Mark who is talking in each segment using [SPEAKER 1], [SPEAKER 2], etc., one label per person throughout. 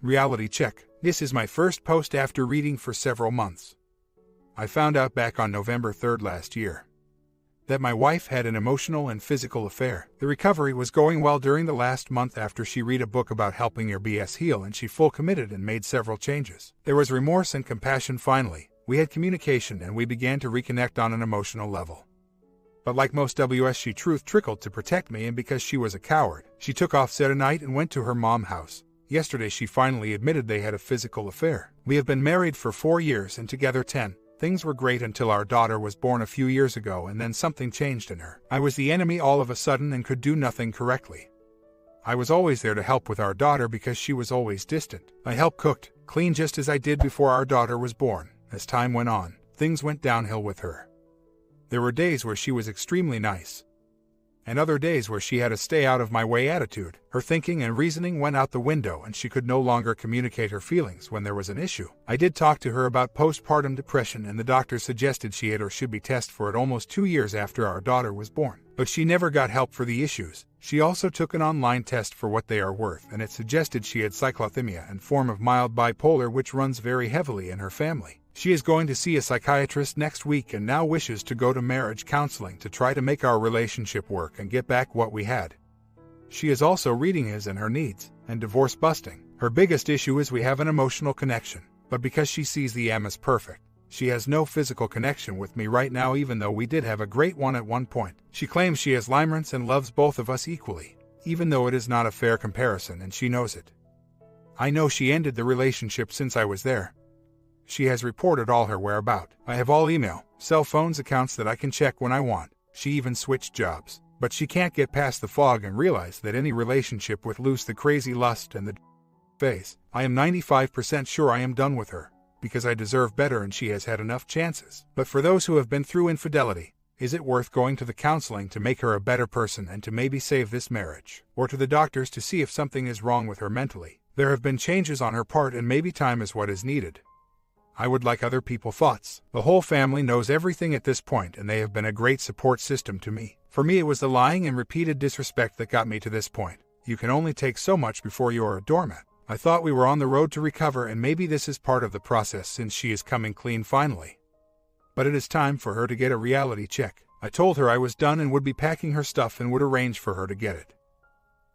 [SPEAKER 1] Reality check. This is my first post after reading for several months. I found out back on November 3rd last year that my wife had an emotional and physical affair. The recovery was going well during the last month after she read a book about helping your BS heal, and she full committed and made several changes. There was remorse and compassion finally. We had communication and we began to reconnect on an emotional level. But like most WSG, truth trickled to protect me, and because she was a coward, she took off said night and went to her mom's house. Yesterday she finally admitted they had a physical affair. We have been married for 4 years and together 10. Things were great until our daughter was born a few years ago, and then something changed in her. I was the enemy all of a sudden and could do nothing correctly. I was always there to help with our daughter because she was always distant. I helped cooked, clean just as I did before our daughter was born. As time went on, things went downhill with her. There were days where she was extremely nice, and other days where she had a stay-out-of-my-way attitude. Her thinking and reasoning went out the window, and she could no longer communicate her feelings when there was an issue. I did talk to her about postpartum depression, and the doctor suggested she had or should be tested for it almost 2 years after our daughter was born. But she never got help for the issues. She also took an online test for what they are worth, and it suggested she had cyclothymia and form of mild bipolar, which runs very heavily in her family. She is going to see a psychiatrist next week and now wishes to go to marriage counseling to try to make our relationship work and get back what we had. She is also reading his and her needs and divorce busting. Her biggest issue is we have an emotional connection, but because she sees the M as perfect, she has no physical connection with me right now, even though we did have a great one at one point. She claims she has limerence and loves both of us equally, even though it is not a fair comparison and she knows it. I know she ended the relationship since I was there. She has reported all her whereabouts. I have all email, cell phones accounts that I can check when I want. She even switched jobs. But she can't get past the fog and realize that any relationship with lose the crazy lust and the phase. I am 95% sure I am done with her, because I deserve better and she has had enough chances. But for those who have been through infidelity, is it worth going to the counseling to make her a better person and to maybe save this marriage? Or to the doctors to see if something is wrong with her mentally? There have been changes on her part and maybe time is what is needed. I would like other people's thoughts. The whole family knows everything at this point, and they have been a great support system to me. For me, it was the lying and repeated disrespect that got me to this point. You can only take so much before you are a doormat. I thought we were on the road to recover, and maybe this is part of the process since she is coming clean finally. But it is time for her to get a reality check. I told her I was done and would be packing her stuff and would arrange for her to get it.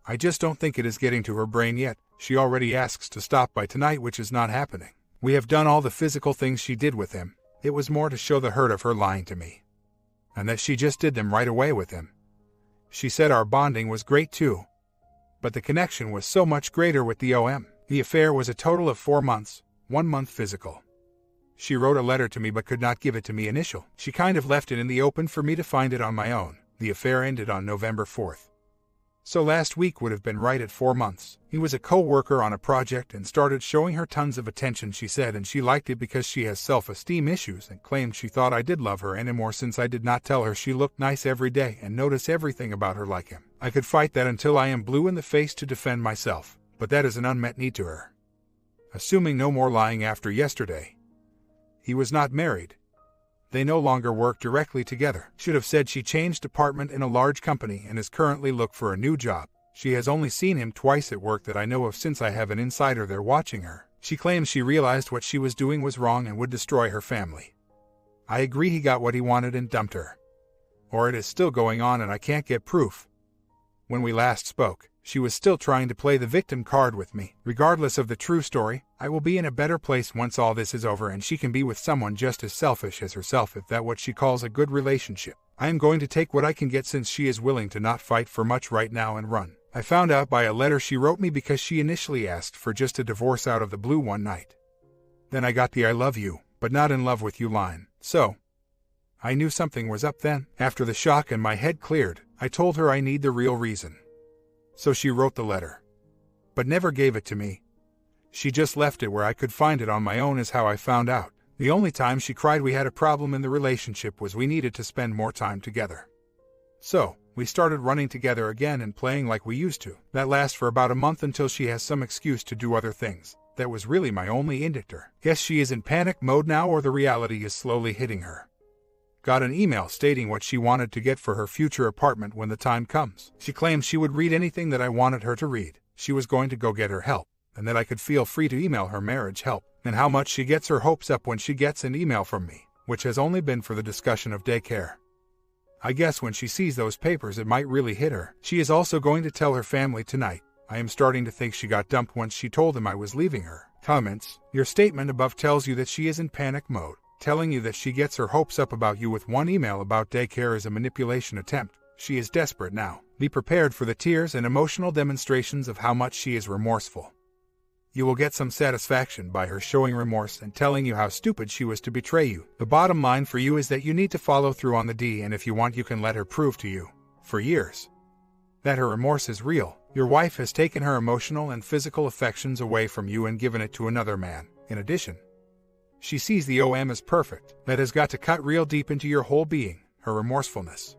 [SPEAKER 1] I just don't think it is getting to her brain yet. She already asks to stop by tonight, which is not happening. We have done all the physical things she did with him. It was more to show the hurt of her lying to me, and that she just did them right away with him. She said our bonding was great too, but the connection was so much greater with the OM. The affair was a total of 4 months, 1 month physical. She wrote a letter to me but could not give it to me initial. She kind of left it in the open for me to find it on my own. The affair ended on November 4th. So last week would have been right at 4 months. He was a co-worker on a project and started showing her tons of attention, she said, and she liked it because she has self-esteem issues and claimed she thought I did love her anymore since I did not tell her she looked nice every day and notice everything about her like him. I could fight that until I am blue in the face to defend myself, but that is an unmet need to her. Assuming no more lying after yesterday. He was not married. They no longer work directly together. Should have said she changed department in a large company and is currently looking for a new job. She has only seen him twice at work that I know of since I have an insider there watching her. She claims she realized what she was doing was wrong and would destroy her family. I agree he got what he wanted and dumped her. Or it is still going on and I can't get proof. When we last spoke, she was still trying to play the victim card with me. Regardless of the true story, I will be in a better place once all this is over and she can be with someone just as selfish as herself, if that what she calls a good relationship. I am going to take what I can get since she is willing to not fight for much right now and run. I found out by a letter she wrote me because she initially asked for just a divorce out of the blue one night. Then I got the I love you, but not in love with you line. So I knew something was up then. After the shock and my head cleared, I told her I need the real reason. So she wrote the letter, but never gave it to me. She just left it where I could find it on my own is how I found out. The only time she cried we had a problem in the relationship was we needed to spend more time together. So we started running together again and playing like we used to. That lasts for about a month until she has some excuse to do other things. That was really my only indicator. Guess she is in panic mode now, or the reality is slowly hitting her. Got an email stating what she wanted to get for her future apartment when the time comes. She claimed she would read anything that I wanted her to read. She was going to go get her help. and that I could feel free to email her marriage help, and how much she gets her hopes up when she gets an email from me, which has only been for the discussion of daycare. I guess when she sees those papers it might really hit her. She is also going to tell her family tonight. I am starting to think she got dumped once she told them I was leaving her. Comments. Your statement above tells you that she is in panic mode. Telling you that she gets her hopes up about you with one email about daycare is a manipulation attempt. She is desperate now. Be prepared for the tears and emotional demonstrations of how much she is remorseful. You will get some satisfaction by her showing remorse and telling you how stupid she was to betray you. The bottom line for you is that you need to follow through on the D, and if you want you can let her prove to you, for years, that her remorse is real. Your wife has taken her emotional and physical affections away from you and given it to another man. In addition, she sees the OM as perfect. That has got to cut real deep into your whole being. Her remorsefulness,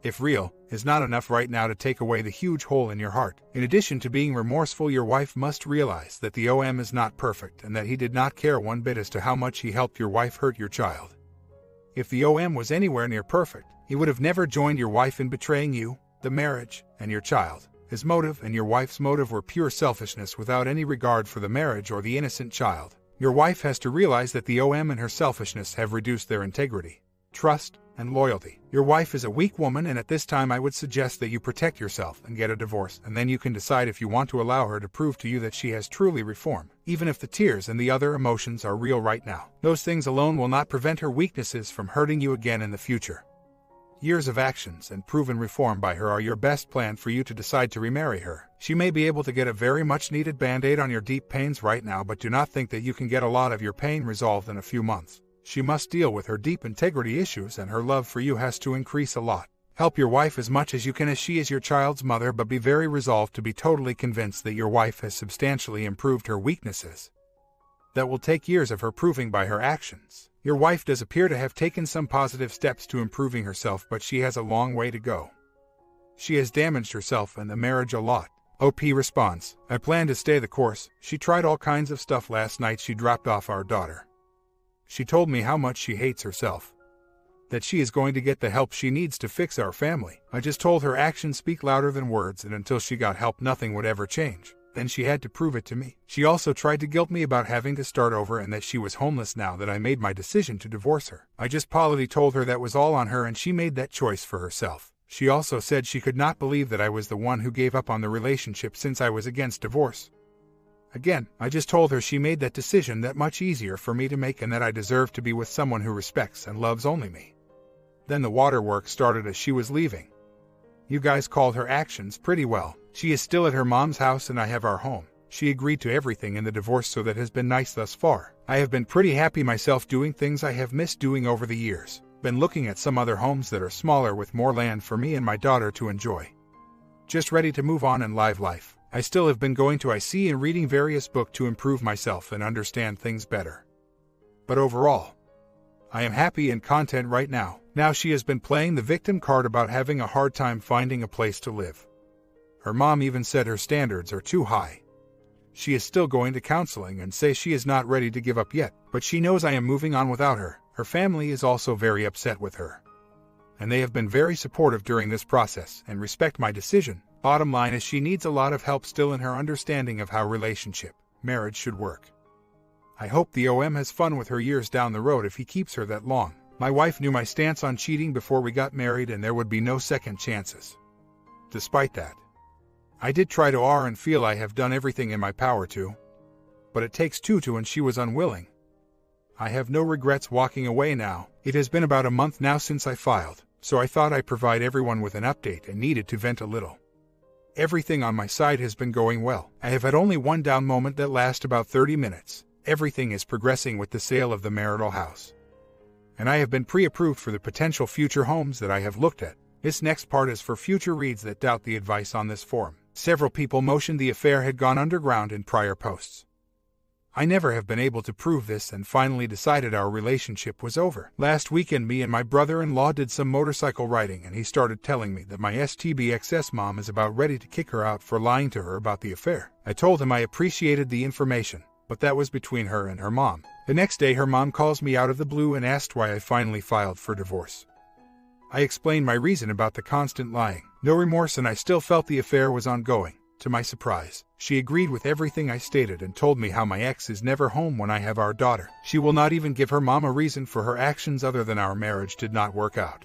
[SPEAKER 1] if real, is not enough right now to take away the huge hole in your heart. In addition to being remorseful, your wife must realize that the OM is not perfect and that he did not care one bit as to how much he helped your wife hurt your child. If the OM was anywhere near perfect, he would have never joined your wife in betraying you, the marriage, and your child. His motive and your wife's motive were pure selfishness without any regard for the marriage or the innocent child. Your wife has to realize that the OM and her selfishness have reduced their integrity, trust, and loyalty. Your wife is a weak woman, and at this time I would suggest that you protect yourself and get a divorce, and then you can decide if you want to allow her to prove to you that she has truly reformed, even if the tears and the other emotions are real right now. Those things alone will not prevent her weaknesses from hurting you again in the future. Years of actions and proven reform by her are your best plan for you to decide to remarry her. She may be able to get a very much needed band-aid on your deep pains right now, but do not think that you can get a lot of your pain resolved in a few months. She must deal with her deep integrity issues, and her love for you has to increase a lot. Help your wife as much as you can, as she is your child's mother, but be very resolved to be totally convinced that your wife has substantially improved her weaknesses. That will take years of her proving by her actions. Your wife does appear to have taken some positive steps to improving herself, but she has a long way to go. She has damaged herself and the marriage a lot. OP response. I plan to stay the course. She tried all kinds of stuff last night. She dropped off our daughter. She told me how much she hates herself, that she is going to get the help she needs to fix our family. I just told her actions speak louder than words, and until she got help nothing would ever change. Then she had to prove it to me. She also tried to guilt me about having to start over and that she was homeless now that I made my decision to divorce her. I just politely told her that was all on her and she made that choice for herself. She also said she could not believe that I was the one who gave up on the relationship since I was against divorce. Again, I just told her she made that decision that much easier for me to make and that I deserve to be with someone who respects and loves only me. Then the waterworks started as she was leaving. You guys called her actions pretty well. She is still at her mom's house and I have our home. She agreed to everything in the divorce, so that has been nice thus far. I have been pretty happy myself doing things I have missed doing over the years. Been looking at some other homes that are smaller with more land for me and my daughter to enjoy. Just ready to move on and live life. I still have been going to IC and reading various books to improve myself and understand things better. But overall, I am happy and content right now. Now she has been playing the victim card about having a hard time finding a place to live. Her mom even said her standards are too high. She is still going to counseling and says she is not ready to give up yet, but she knows I am moving on without her. Her family is also very upset with her, and they have been very supportive during this process and respect my decision. Bottom line is she needs a lot of help still in her understanding of how marriage should work. I hope the OM has fun with her years down the road if he keeps her that long. My wife knew my stance on cheating before we got married, and there would be no second chances. Despite that, I did try to and feel I have done everything in my power to, but it takes two to, and she was unwilling. I have no regrets walking away now. It has been about a month now since I filed, so I thought I'd provide everyone with an update and needed to vent a little. Everything on my side has been going well. I have had only one down moment that lasts about 30 minutes. Everything is progressing with the sale of the marital house, and I have been pre-approved for the potential future homes that I have looked at. This next part is for future reads that doubt the advice on this forum. Several people motioned the affair had gone underground in prior posts. I never have been able to prove this and finally decided our relationship was over. Last weekend me and my brother-in-law did some motorcycle riding, and he started telling me that my STBXS mom is about ready to kick her out for lying to her about the affair. I told him I appreciated the information, but that was between her and her mom. The next day her mom calls me out of the blue and asked why I finally filed for divorce. I explained my reason about the constant lying. No remorse, and I still felt the affair was ongoing. To my surprise, she agreed with everything I stated and told me how my ex is never home when I have our daughter. She will not even give her mom a reason for her actions other than our marriage did not work out.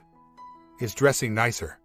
[SPEAKER 1] Is dressing nicer.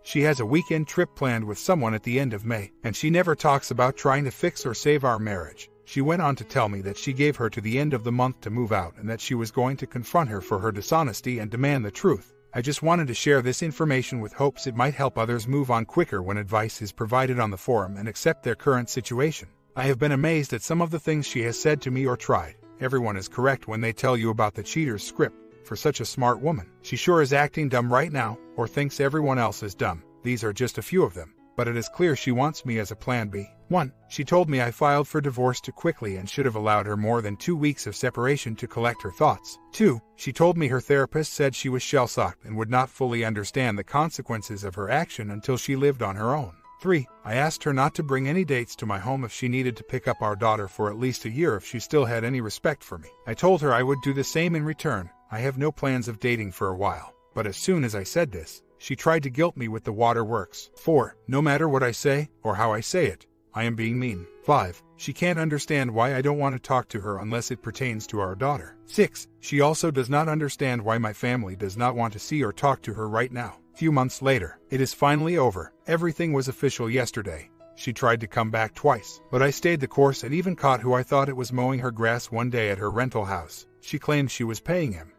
[SPEAKER 1] She has a weekend trip planned with someone at the end of May, and she never talks about trying to fix or save our marriage. She went on to tell me that she gave her to the end of the month to move out and that she was going to confront her for her dishonesty and demand the truth. I just wanted to share this information with hopes it might help others move on quicker when advice is provided on the forum and accept their current situation. I have been amazed at some of the things she has said to me or tried. Everyone is correct when they tell you about the cheater's script. For such a smart woman, she sure is acting dumb right now, or thinks everyone else is dumb. These are just a few of them, but it is clear she wants me as a plan B. 1. She told me I filed for divorce too quickly and should have allowed her more than 2 weeks of separation to collect her thoughts. 2. She told me her therapist said she was shell-shocked and would not fully understand the consequences of her action until she lived on her own. 3. I asked her not to bring any dates to my home if she needed to pick up our daughter for at least a year if she still had any respect for me. I told her I would do the same in return. I have no plans of dating for a while. But as soon as I said this, she tried to guilt me with the waterworks. 4. No matter what I say, or how I say it, I am being mean. 5. She can't understand why I don't want to talk to her unless it pertains to our daughter. 6. She also does not understand why my family does not want to see or talk to her right now. Few months later, it is finally over. Everything was official yesterday. She tried to come back twice, but I stayed the course and even caught who I thought it was mowing her grass one day at her rental house. She claimed she was paying him.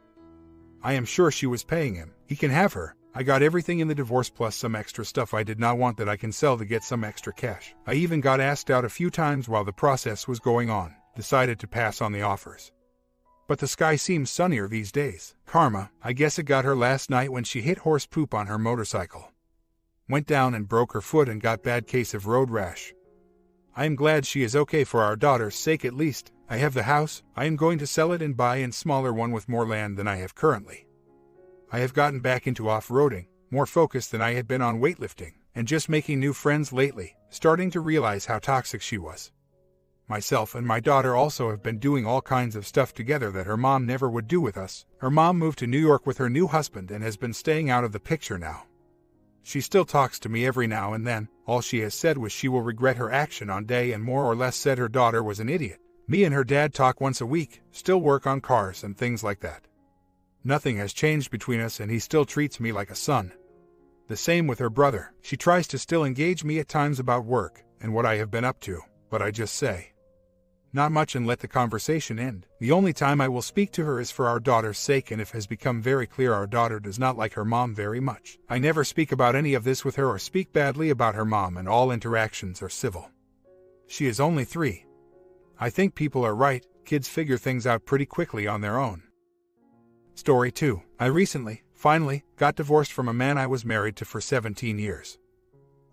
[SPEAKER 1] I am sure she was paying him. He can have her. I got everything in the divorce plus some extra stuff I did not want that I can sell to get some extra cash. I even got asked out a few times while the process was going on. Decided to pass on the offers. But the sky seems sunnier these days. Karma, I guess it got her last night when she hit horse poop on her motorcycle. Went down and broke her foot and got bad case of road rash. I am glad she is okay for our daughter's sake at least. I have the house. I am going to sell it and buy a smaller one with more land than I have currently. I have gotten back into off-roading, more focused than I had been on weightlifting, and just making new friends lately, starting to realize how toxic she was. Myself and my daughter also have been doing all kinds of stuff together that her mom never would do with us. Her mom moved to New York with her new husband and has been staying out of the picture now. She still talks to me every now and then. All she has said was she will regret her action on day and more or less said her daughter was an idiot. Me and her dad talk once a week, still work on cars and things like that. Nothing has changed between us and he still treats me like a son. The same with her brother. She tries to still engage me at times about work and what I have been up to, but I just say not much and let the conversation end. The only time I will speak to her is for our daughter's sake, and it has become very clear our daughter does not like her mom very much. I never speak about any of this with her or speak badly about her mom, and all interactions are civil. She is only 3. I think people are right. Kids figure things out pretty quickly on their own. Story 2. I recently, finally, got divorced from a man I was married to for 17 years.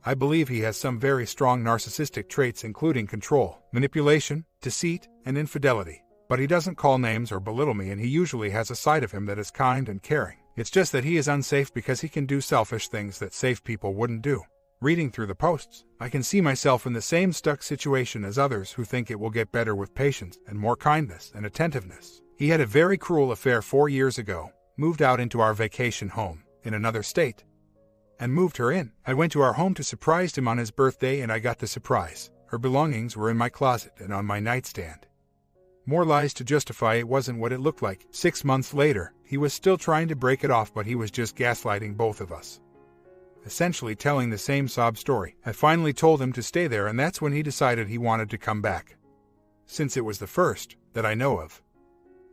[SPEAKER 1] I believe he has some very strong narcissistic traits including control, manipulation, deceit, and infidelity. But he doesn't call names or belittle me, and he usually has a side of him that is kind and caring. It's just that he is unsafe because he can do selfish things that safe people wouldn't do. Reading through the posts, I can see myself in the same stuck situation as others who think it will get better with patience and more kindness and attentiveness. He had a very cruel affair 4 years ago, moved out into our vacation home, in another state, and moved her in. I went to our home to surprise him on his birthday and I got the surprise. Her belongings were in my closet and on my nightstand. More lies to justify it wasn't what it looked like. 6 months later, he was still trying to break it off, but he was just gaslighting both of us. Essentially telling the same sob story. I finally told him to stay there, and that's when he decided he wanted to come back. Since it was the first that I know of.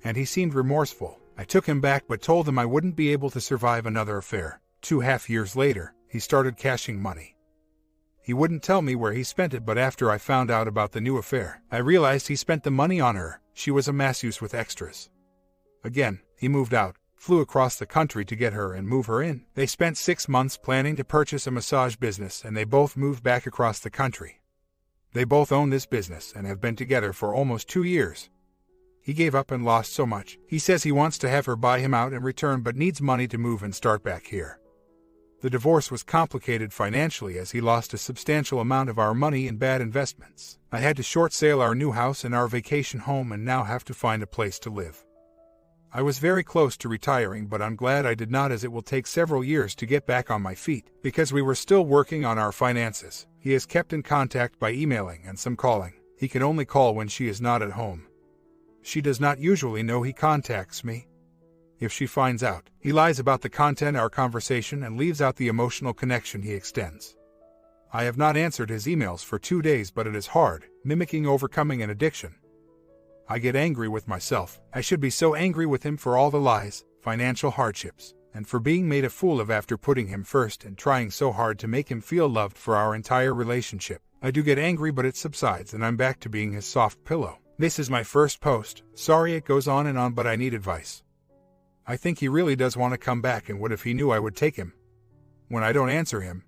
[SPEAKER 1] And he seemed remorseful. I took him back but told him I wouldn't be able to survive another affair. 2.5 years later, he started cashing money. He wouldn't tell me where he spent it, but after I found out about the new affair, I realized he spent the money on her. She was a masseuse with extras. Again, he moved out, flew across the country to get her and move her in. They spent 6 months planning to purchase a massage business, and they both moved back across the country. They both own this business and have been together for almost 2 years. He gave up and lost so much. He says he wants to have her buy him out in return but needs money to move and start back here. The divorce was complicated financially as he lost a substantial amount of our money in bad investments. I had to short sale our new house and our vacation home and now have to find a place to live. I was very close to retiring, but I'm glad I did not, as it will take several years to get back on my feet, because we were still working on our finances. He has kept in contact by emailing and some calling. He can only call when she is not at home. She does not usually know he contacts me. If she finds out, he lies about the content of our conversation and leaves out the emotional connection he extends. I have not answered his emails for 2 days, but it is hard, mimicking overcoming an addiction. I get angry with myself. I should be so angry with him for all the lies, financial hardships, and for being made a fool of after putting him first and trying so hard to make him feel loved for our entire relationship. I do get angry, but it subsides and I'm back to being his soft pillow. This is my first post. Sorry it goes on and on, but I need advice. I think he really does want to come back, and what if he knew I would take him? When I don't answer him,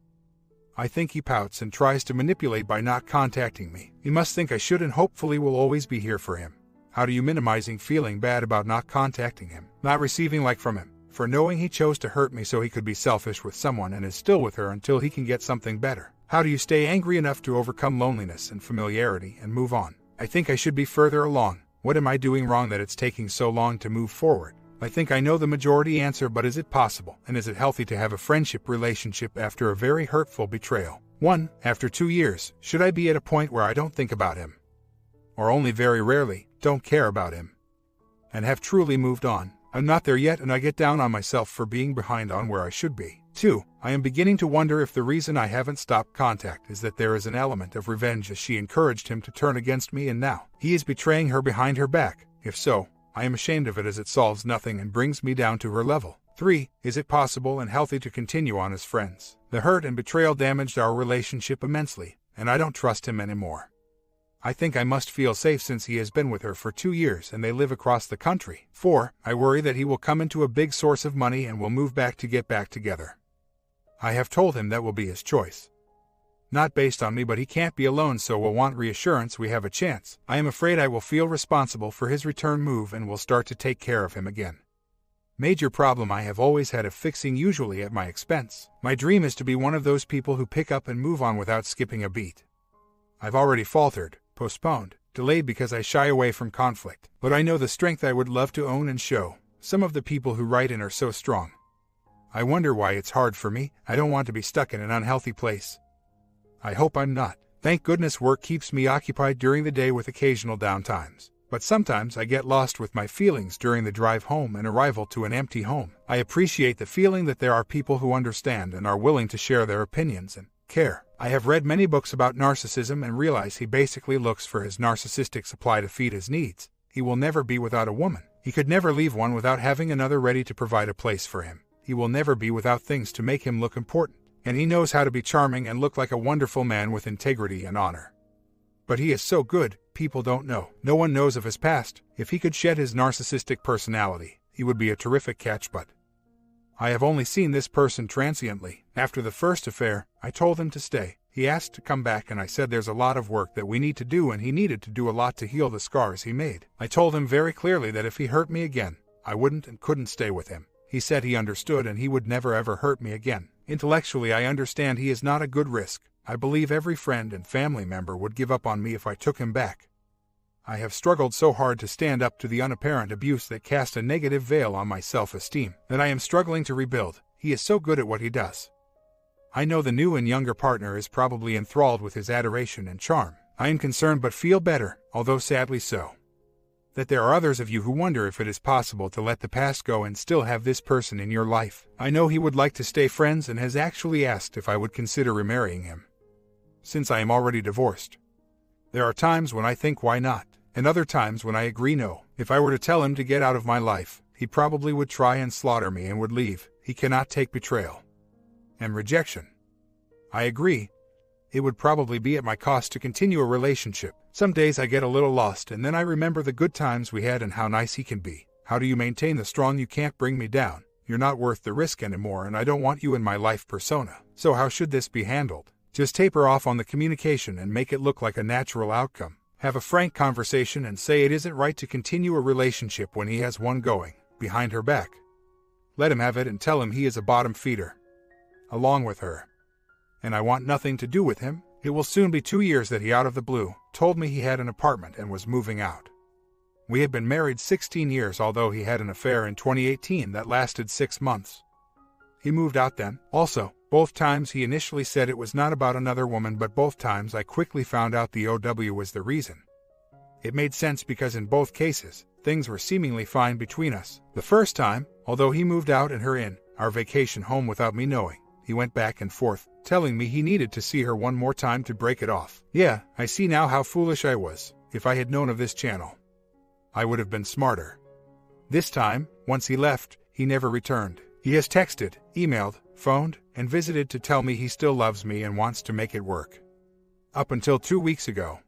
[SPEAKER 1] I think he pouts and tries to manipulate by not contacting me. He must think I should and hopefully will always be here for him. How do you minimizing feeling bad about not contacting him, not receiving like from him, for knowing he chose to hurt me so he could be selfish with someone and is still with her until he can get something better? How do you stay angry enough to overcome loneliness and familiarity and move on? I think I should be further along. What am I doing wrong that it's taking so long to move forward? I think I know the majority answer, but is it possible, and is it healthy to have a friendship relationship after a very hurtful betrayal? 1. After 2 years, should I be at a point where I don't think about him? Or only very rarely, don't care about him? And have truly moved on? I'm not there yet, and I get down on myself for being behind on where I should be. 2. I am beginning to wonder if the reason I haven't stopped contact is that there is an element of revenge, as she encouraged him to turn against me and now he is betraying her behind her back. If so, I am ashamed of it, as it solves nothing and brings me down to her level. 3. Is it possible and healthy to continue on as friends? The hurt and betrayal damaged our relationship immensely, and I don't trust him anymore. I think I must feel safe since he has been with her for 2 years and they live across the country. 4. I worry that he will come into a big source of money and will move back to get back together. I have told him that will be his choice. Not based on me, but he can't be alone, so will want reassurance we have a chance. I am afraid I will feel responsible for his return move and will start to take care of him again. Major problem I have always had of fixing, usually at my expense. My dream is to be one of those people who pick up and move on without skipping a beat. I've already faltered, postponed, delayed because I shy away from conflict, but I know the strength I would love to own and show. Some of the people who write in are so strong. I wonder why it's hard for me. I don't want to be stuck in an unhealthy place. I hope I'm not. Thank goodness work keeps me occupied during the day with occasional downtimes. But sometimes I get lost with my feelings during the drive home and arrival to an empty home. I appreciate the feeling that there are people who understand and are willing to share their opinions and care. I have read many books about narcissism and realize he basically looks for his narcissistic supply to feed his needs. He will never be without a woman. He could never leave one without having another ready to provide a place for him. He will never be without things to make him look important. And he knows how to be charming and look like a wonderful man with integrity and honor. But he is so good, people don't know. No one knows of his past. If he could shed his narcissistic personality, he would be a terrific catch, but I have only seen this person transiently. After the first affair, I told him to stay. He asked to come back and I said there's a lot of work that we need to do and he needed to do a lot to heal the scars he made. I told him very clearly that if he hurt me again, I wouldn't and couldn't stay with him. He said he understood and he would never ever hurt me again. Intellectually I understand he is not a good risk. I believe every friend and family member would give up on me if I took him back. I have struggled so hard to stand up to the unapparent abuse that cast a negative veil on my self-esteem that I am struggling to rebuild. He is so good at what he does. I know the new and younger partner is probably enthralled with his adoration and charm. I am concerned but feel better, although sadly so, that there are others of you who wonder if it is possible to let the past go and still have this person in your life. I know he would like to stay friends and has actually asked if I would consider remarrying him, since I am already divorced. There are times when I think why not, and other times when I agree no. If I were to tell him to get out of my life, he probably would try and slaughter me and would leave. He cannot take betrayal and rejection. I agree. It would probably be at my cost to continue a relationship. Some days I get a little lost and then I remember the good times we had and how nice he can be. How do you maintain the strong "you can't bring me down, you're not worth the risk anymore and I don't want you in my life" persona? So how should this be handled? Just taper off on the communication and make it look like a natural outcome. Have a frank conversation and say it isn't right to continue a relationship when he has one going, behind her back. Let him have it and tell him he is a bottom feeder, along with her. And I want nothing to do with him. It will soon be 2 years that he out of the blue told me he had an apartment and was moving out. We had been married 16 years, although he had an affair in 2018 that lasted 6 months. He moved out then. Also, both times he initially said it was not about another woman, but both times I quickly found out the OW was the reason. It made sense because in both cases, things were seemingly fine between us. The first time, although he moved out and her in our vacation home without me knowing, he went back and forth, telling me he needed to see her one more time to break it off. Yeah, I see now how foolish I was. If I had known of this channel, I would have been smarter. This time, once he left, he never returned. He has texted, emailed, phoned, and visited to tell me he still loves me and wants to make it work. Up until 2 weeks ago.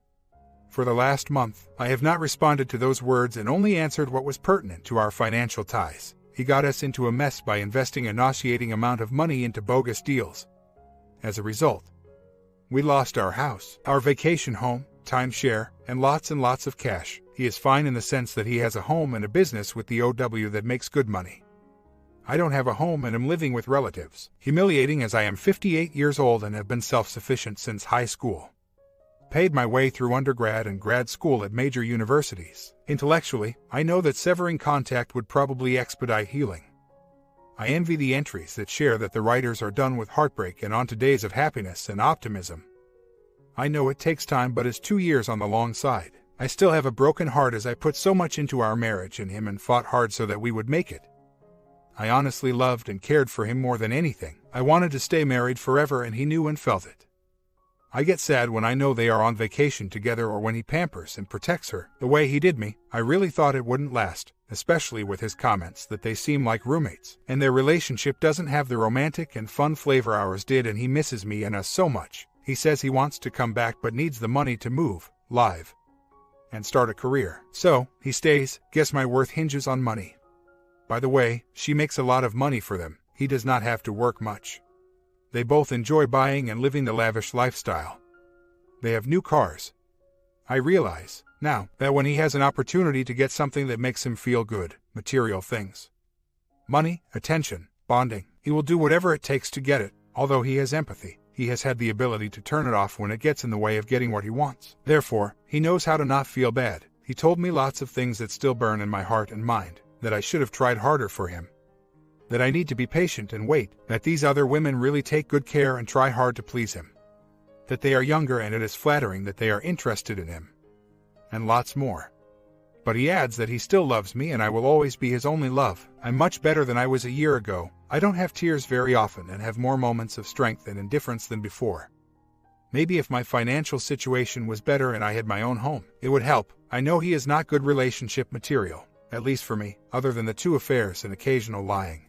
[SPEAKER 1] For the last month, I have not responded to those words and only answered what was pertinent to our financial ties. He got us into a mess by investing a nauseating amount of money into bogus deals. As a result, we lost our house, our vacation home, timeshare, and lots of cash. He is fine in the sense that he has a home and a business with the OW that makes good money. I don't have a home and am living with relatives. Humiliating as I am 58 years old and have been self-sufficient since high school. Paid my way through undergrad and grad school at major universities. Intellectually, I know that severing contact would probably expedite healing. I envy the entries that share that the writers are done with heartbreak and on to days of happiness and optimism. I know it takes time, but is 2 years on the long side. I still have a broken heart as I put so much into our marriage and him and fought hard so that we would make it. I honestly loved and cared for him more than anything. I wanted to stay married forever and he knew and felt it. I get sad when I know they are on vacation together or when he pampers and protects her the way he did me. I really thought it wouldn't last, especially with his comments that they seem like roommates, and their relationship doesn't have the romantic and fun flavor ours did, and he misses me and us so much. He says he wants to come back but needs the money to move, live, and start a career. So, he stays. Guess my worth hinges on money. By the way, she makes a lot of money for them. He does not have to work much. They both enjoy buying and living the lavish lifestyle. They have new cars. I realize, now, that when he has an opportunity to get something that makes him feel good, material things, money, attention, bonding, he will do whatever it takes to get it. Although he has empathy, he has had the ability to turn it off when it gets in the way of getting what he wants. Therefore, he knows how to not feel bad. He told me lots of things that still burn in my heart and mind, that I should have tried harder for him. That I need to be patient and wait, that these other women really take good care and try hard to please him. That they are younger and it is flattering that they are interested in him. And lots more. But he adds that he still loves me and I will always be his only love. I'm much better than I was a year ago. I don't have tears very often and have more moments of strength and indifference than before. Maybe if my financial situation was better and I had my own home, it would help. I know he is not good relationship material, at least for me, other than the 2 affairs and occasional lying.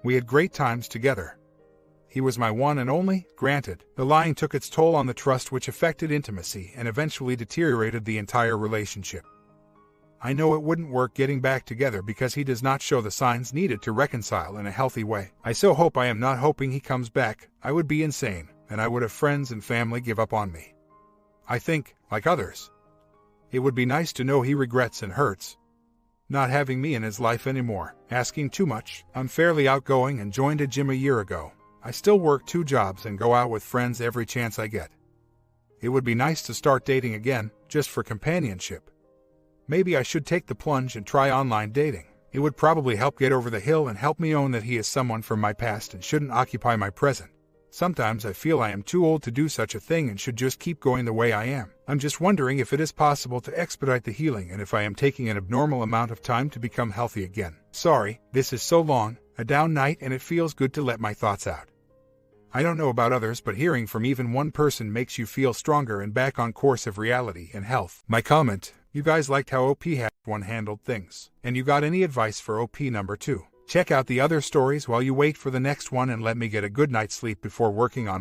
[SPEAKER 1] We had great times together. He was my one and only. Granted, the lying took its toll on the trust, which affected intimacy and eventually deteriorated the entire relationship. I know it wouldn't work getting back together because he does not show the signs needed to reconcile in a healthy way. I so hope I am not hoping he comes back. I would be insane, and I would have friends and family give up on me. I think, like others, it would be nice to know he regrets and hurts not having me in his life anymore. Asking too much. I'm fairly outgoing and joined a gym a year ago. I still work 2 jobs and go out with friends every chance I get. It would be nice to start dating again, just for companionship. Maybe I should take the plunge and try online dating. It would probably help get over the hill and help me own that he is someone from my past and shouldn't occupy my present. Sometimes I feel I am too old to do such a thing and should just keep going the way I am. I'm just wondering if it is possible to expedite the healing and if I am taking an abnormal amount of time to become healthy again. Sorry, this is so long, a down night, and it feels good to let my thoughts out. I don't know about others, but hearing from even one person makes you feel stronger and back on course of reality and health. My comment: you guys liked how OP1 handled things, and you got any advice for OP number 2? Check out the other stories while you wait for the next one and let me get a good night's sleep before working on